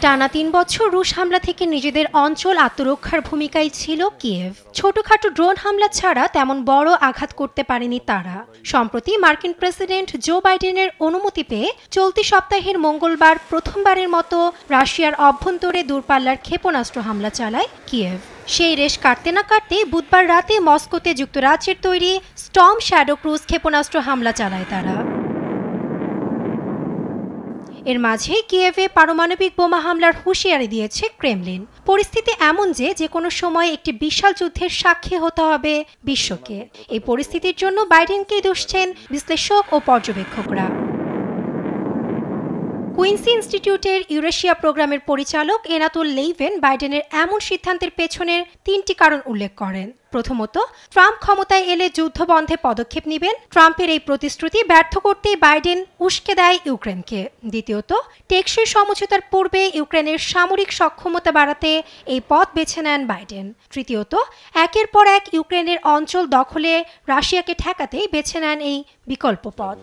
টানা ৩ বছর রুশ হামলা থেকে নিজেদের অঞ্চল আত্মরক্ষার ভূমিকায় ছিল কিয়েভ। ছোটখাটো ড্রোন হামলা ছাড়া তেমন বড় আঘাত করতে পারেনি তারা। সম্প্রতি মার্কিন প্রেসিডেন্ট জো বাইডেনের অনুমতি পেয়ে চলতি সপ্তাহের মঙ্গলবার প্রথমবারের মতো রাশিয়ার অভ্যন্তরে দূরপাল্লার ক্ষেপণাস্ত্র হামলা চালায় কিয়েভ। সেই রেশ কাটতে না কাটতে বুধবার রাতে মস্কোতে যুক্তরাজ্যের তৈরি স্টর্ম শ্যাডো ক্রুজ ক্ষেপণাস্ত্র হামলা চালায় তারা। এর মাঝে কিয়েভে পারমাণবিক বোমা হামলার হুঁশিয়ারি দিয়েছে ক্রেমলিন। পরিস্থিতি এমন যে কোনো সময় একটি বিশাল যুদ্ধের সাক্ষী হতে হবে বিশ্বকে। এই পরিস্থিতির জন্য বাইডেনকেই দুষছেন বিশ্লেষক ও পর্যবেক্ষকরা। কুইন্সি ইনস্টিটিউটের ইউরেশিয়া প্রোগ্রামের পরিচালক এনাতুল লেইভেন বাইডেনের এমন সিদ্ধান্তের পেছনের ৩টি কারণ উল্লেখ করেন। প্রথমত, ট্রাম্প ক্ষমতায় এলে যুদ্ধ বন্ধে পদক্ষেপ নেবেন। ট্রাম্পের এই প্রতিশ্রুতি ব্যর্থ করতেই বাইডেন উস্কে দেয় ইউক্রেনকে। দ্বিতীয়ত, টেকসই সমঝোতার পূর্বে ইউক্রেনের সামরিক সক্ষমতা বাড়াতে এই পথ বেছে নেন বাইডেন। তৃতীয়ত, একের পর এক ইউক্রেনের অঞ্চল দখলে রাশিয়াকে ঠেকাতেই বেছে নেন এই বিকল্প পথ।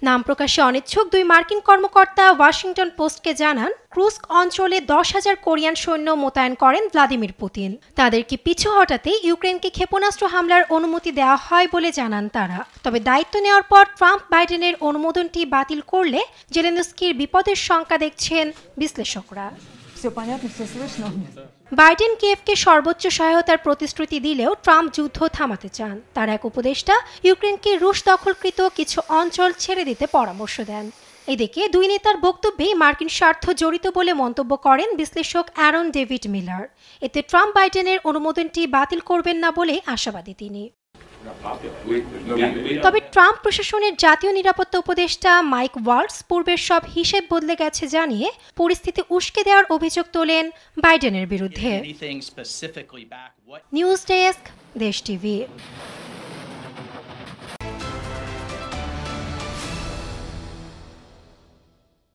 নাম প্রকাশে অনিচ্ছুক দুই মার্কিন কর্মকর্তা ওয়াশিংটন পোস্টকে জানান, ক্রুস্ক অঞ্চলে 10,000 কোরিয়ান সৈন্য মোতায়েন করেন ভ্লাদিমির পুতিন। তাদেরকে পিছু হটাতে ইউক্রেনকে ক্ষেপণাস্ত্র হামলার অনুমতি দেওয়া হয় বলে জানান তারা। তবে দায়িত্ব নেওয়ার পর ট্রাম্প বাইডেনের অনুমোদনটি বাতিল করলে জেলেনস্কির বিপদের শঙ্কা দেখছেন বিশ্লেষকরা। বাইডেন কিয়েভকে সর্বোচ্চ সহায়তার প্রতিশ্রুতি দিলেও ট্রাম্প যুদ্ধ থামাতে চান। তার এক উপদেষ্টা ইউক্রেনকে রুশ দখলকৃত কিছু অঞ্চল ছেড়ে দিতে পরামর্শ দেন। এদিকে দুই নেতার বক্তব্যে মার্কিন স্বার্থ জড়িত বলে মন্তব্য করেন বিশ্লেষক অ্যারন ডেভিড মিলার। এতে ট্রাম্প বাইডেনের অনুমোদনটি বাতিল করবেন না বলে আশাবাদী তিনি। তবে ট্রাম্প প্রশাসনের জাতীয় নিরাপত্তা উপদেষ্টা মাইক ওয়ালটজ পূর্বের সব হিসেব বদলে গেছে জানিয়ে পরিস্থিতি উস্কে দেওয়ার অভিযোগ তোলেন বাইডেনের বিরুদ্ধে। নিউজ ডেস্ক, দেশ টিভি।